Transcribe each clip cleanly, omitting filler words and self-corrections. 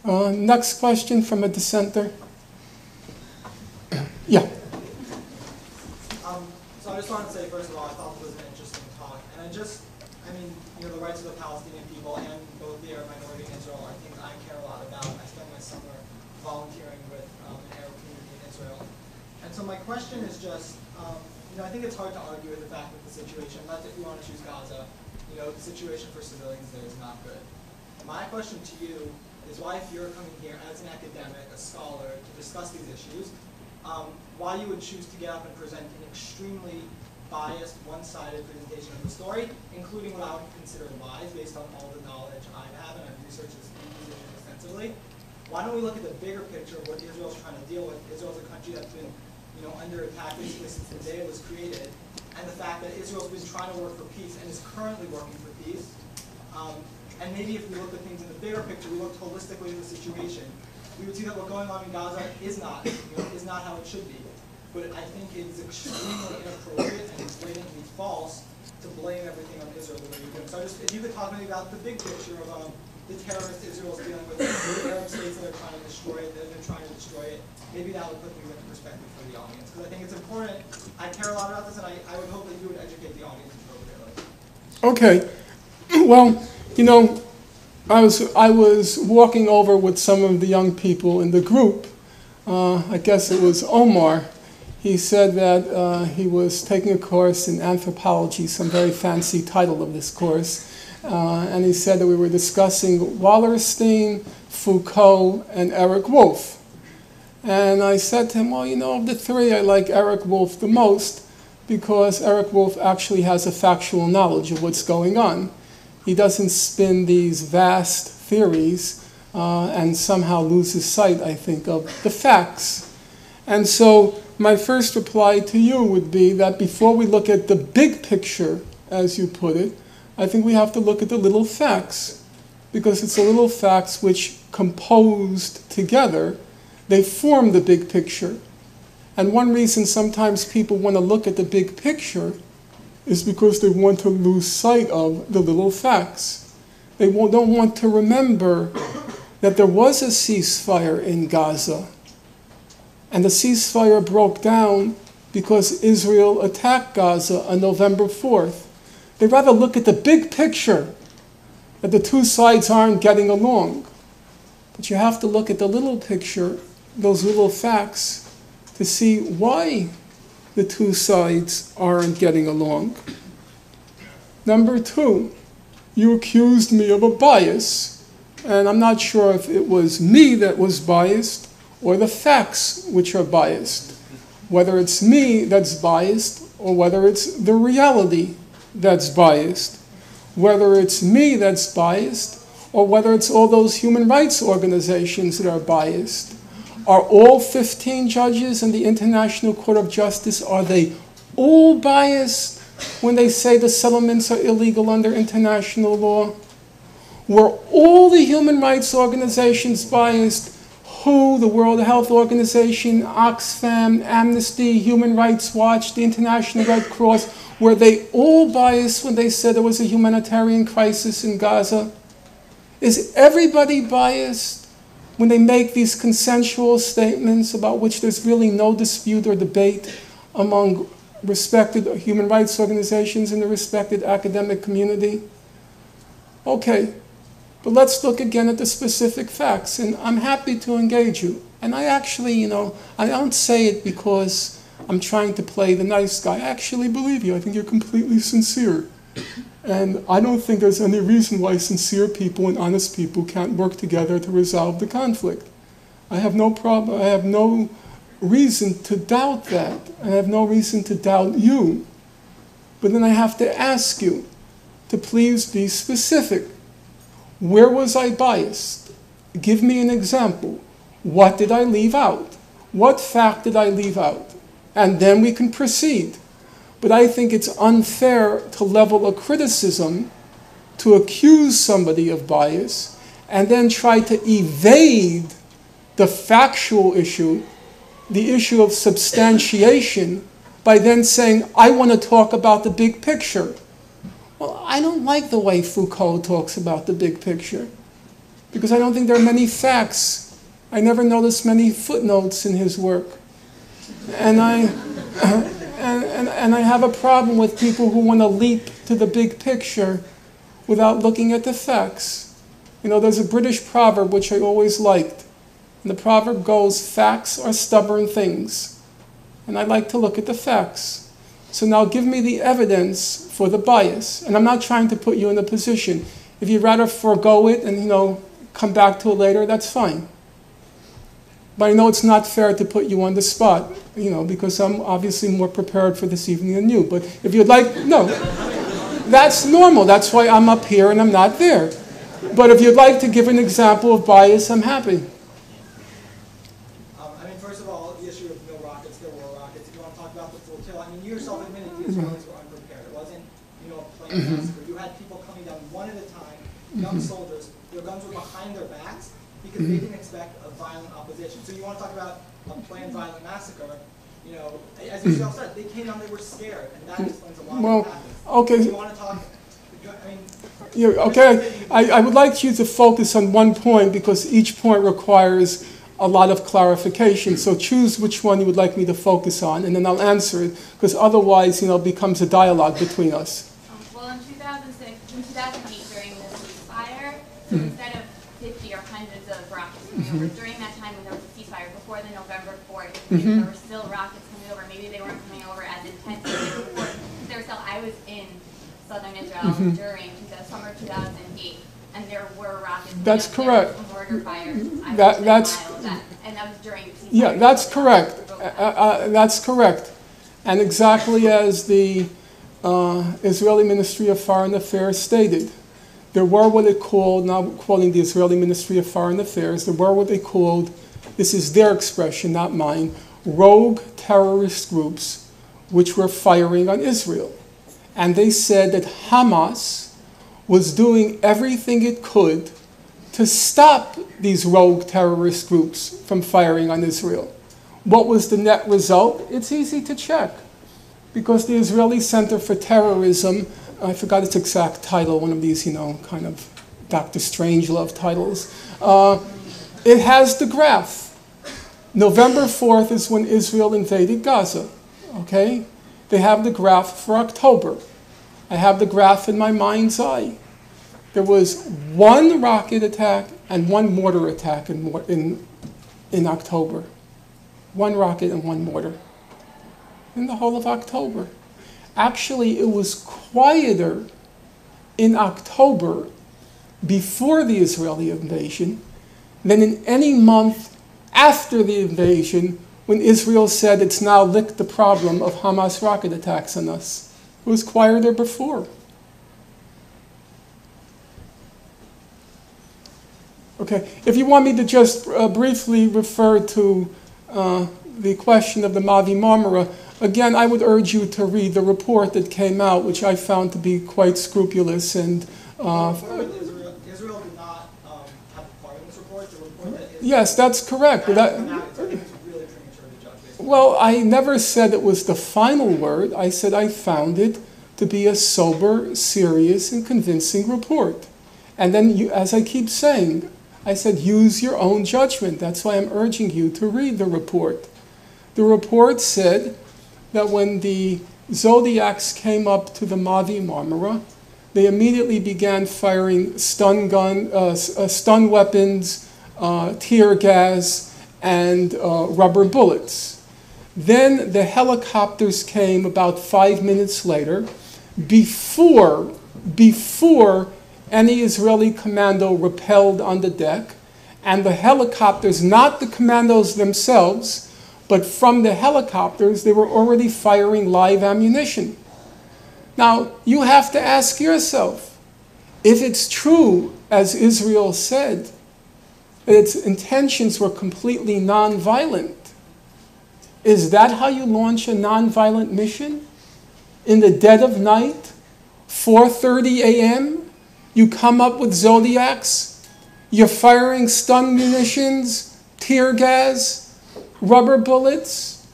Next question from a dissenter. Yeah. So I just wanted to say, first of all, I thought it was an interesting talk. And the rights of the Palestinian people and both the Arab minority in Israel are things I care a lot about. I spent my summer volunteering with an Arab community in Israel. And so my question is just, I think it's hard to argue with the fact that the situation, not that you want to choose Gaza, the situation for civilians there is not good. My question to you is why, if you're coming here as an academic, a scholar, to discuss these issues, why you would choose to get up and present an extremely biased, one-sided presentation of the story, including what I would consider lies based on all the knowledge I have, and I've researched these issues extensively. Why don't we look at the bigger picture of what Israel's trying to deal with? Israel's a country that's been under attack basically since the day it was created, and the fact that Israel's been trying to work for peace and is currently working for peace. And maybe if we look at things in the bigger picture, we look holistically at the situation, we would see that what's going on in Gaza is not how it should be. But I think it's extremely inappropriate and blatantly false to blame everything on Israel the way you're doing. So if you could talk to me about the big picture of the terrorists Israel's dealing with, the Arab states that are trying to destroy it, that have been trying to destroy it, maybe that would put things into perspective for the audience. Because I think it's important. I care a lot about this, and I would hope that you would educate the audience appropriately. Okay. Well, I was walking over with some of the young people in the group. I guess it was Omar. He said that he was taking a course in anthropology, some very fancy title of this course. And he said that we were discussing Wallerstein, Foucault, and Eric Wolf. And I said to him, well, of the three, I like Eric Wolf the most because Eric Wolf actually has a factual knowledge of what's going on. He doesn't spin these vast theories and somehow loses sight, I think, of the facts. And so my first reply to you would be that before we look at the big picture, as you put it, I think we have to look at the little facts, because it's the little facts which, composed together, they form the big picture. And one reason sometimes people want to look at the big picture is because they want to lose sight of the little facts. They don't want to remember that there was a ceasefire in Gaza. And the ceasefire broke down because Israel attacked Gaza on November 4th. They'd rather look at the big picture, that the two sides aren't getting along. But you have to look at the little picture, those little facts, to see why the two sides aren't getting along. Number two, you accused me of a bias, and I'm not sure if it was me that was biased or the facts which are biased. Whether it's me that's biased or whether it's the reality that's biased. Whether it's me that's biased or whether it's all those human rights organizations that are biased. Are all 15 judges in the International Court of Justice, are they all biased when they say the settlements are illegal under international law? Were all the human rights organizations biased? WHO, the World Health Organization, Oxfam, Amnesty, Human Rights Watch, the International Red Cross, were they all biased when they said there was a humanitarian crisis in Gaza? Is everybody biased when they make these consensual statements about which there's really no dispute or debate among respected human rights organizations in the respected academic community? Okay, but let's look again at the specific facts, and I'm happy to engage you. And I actually, I don't say it because I'm trying to play the nice guy. I actually believe you. I think you're completely sincere. And I don't think there's any reason why sincere people and honest people can't work together to resolve the conflict. I have no problem. I have no reason to doubt that. I have no reason to doubt you. But then I have to ask you to please be specific. Where was I biased? Give me an example. What did I leave out? What fact did I leave out? And then we can proceed. But I think it's unfair to level a criticism, to accuse somebody of bias, and then try to evade the factual issue, the issue of substantiation, by then saying, I want to talk about the big picture. Well, I don't like the way Foucault talks about the big picture. because I don't think there are many facts. I never noticed many footnotes in his work. And I have a problem with people who want to leap to the big picture without looking at the facts. You know, there's a British proverb which I always liked. And the proverb goes, facts are stubborn things. And I like to look at the facts. So now give me the evidence for the bias. And I'm not trying to put you in a position. If you'd rather forego it and, you know, come back to it later, that's fine. But I know it's not fair to put you on the spot, you know, because I'm obviously more prepared for this evening than you. But if you'd like, no, that's normal. That's why I'm up here and I'm not there. But if you'd like to give an example of bias, I'm happy. I mean, first of all, the issue of no rockets, there were rockets. If you want to talk about the full kill, I mean, you yourself admitted the Israelis were unprepared. It wasn't, you know, a planned massacre. You had people coming down one at a time, young soldiers. Their guns were behind their backs because they didn't expect a violent opposition. So you want to talk about a planned violent massacre, you know, as you yourself said, they came down, they were scared, and that explains a lot of what happened. Okay. So you want to talk, I mean... Yeah, okay, I would like you to focus on one point because each point requires a lot of clarification. So choose which one you would like me to focus on, and then I'll answer it, because otherwise, you know, it becomes a dialogue between us. Well, in 2008, during the ceasefire, so instead of 50 or hundreds of rockets coming over, during that time when there was a ceasefire, before the November 4th, there were still rockets coming over. Maybe they weren't coming over as intensely before. There were still, I was in southern Israel during summer 2008, and there were rockets. That's correct. Mortar fires. And that was during the ceasefire. Yeah, that's correct. That's correct. And exactly as the Israeli Ministry of Foreign Affairs stated, there were what it called, now quoting the Israeli Ministry of Foreign Affairs, there were what they called, this is their expression, not mine, rogue terrorist groups which were firing on Israel. And they said that Hamas was doing everything it could to stop these rogue terrorist groups from firing on Israel. What was the net result? It's easy to check. Because the Israeli Center for Terrorism, I forgot its exact title, one of these, you know, kind of Dr. Strangelove titles, it has the graph. November 4th is when Israel invaded Gaza, okay? They have the graph for October. I have the graph in my mind's eye. There was one rocket attack and one mortar attack in October. One rocket and one mortar in the whole of October. Actually, it was quieter in October before the Israeli invasion than in any month after the invasion when Israel said it's now licked the problem of Hamas rocket attacks on us. It was quieter before. Okay, if you want me to just briefly refer to the question of the Mavi Marmara, again, I would urge you to read the report that came out, which I found to be quite scrupulous. And Israel did not have a part in this report. The report that yes, that's correct. Well, I never said it was the final word. I said I found it to be a sober, serious, and convincing report. And then, as I keep saying, I said use your own judgment. That's why I'm urging you to read the report. The report said that when the Zodiacs came up to the Mavi Marmara, they immediately began firing stun weapons, tear gas, and rubber bullets. Then the helicopters came about 5 minutes later, before any Israeli commando rappelled on the deck, and the helicopters, not the commandos themselves, but from the helicopters, they were already firing live ammunition. Now, you have to ask yourself, if it's true, as Israel said, that its intentions were completely nonviolent, is that how you launch a nonviolent mission? In the dead of night, 4:30 a.m., you come up with Zodiacs, you're firing stun munitions, tear gas, rubber bullets.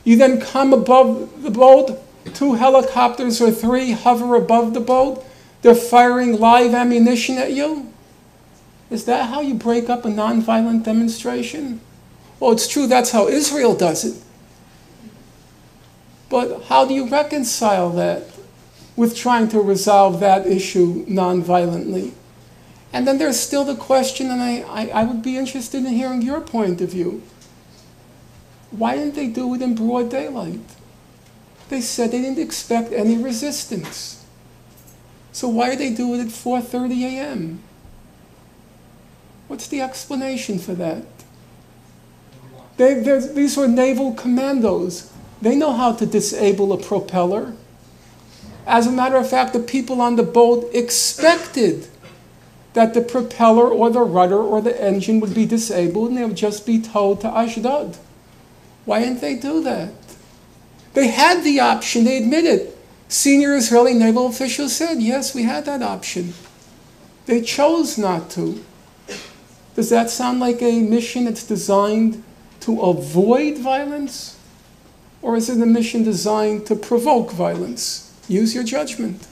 You then come above the boat, 2 helicopters or 3 hover above the boat. They're firing live ammunition at you. Is that how you break up a nonviolent demonstration? Well, it's true that's how Israel does it. But how do you reconcile that with trying to resolve that issue nonviolently? And then there's still the question, and I would be interested in hearing your point of view. Why didn't they do it in broad daylight? They said they didn't expect any resistance. So why did they do it at 4:30 a.m.? What's the explanation for that? These were naval commandos. They know how to disable a propeller. As a matter of fact, the people on the boat expected that the propeller or the rudder or the engine would be disabled and they would just be towed to Ashdod. Why didn't they do that? They had the option, they admitted. Senior Israeli naval officials said, yes, we had that option. They chose not to. Does that sound like a mission that's designed to avoid violence? Or is it a mission designed to provoke violence? Use your judgment.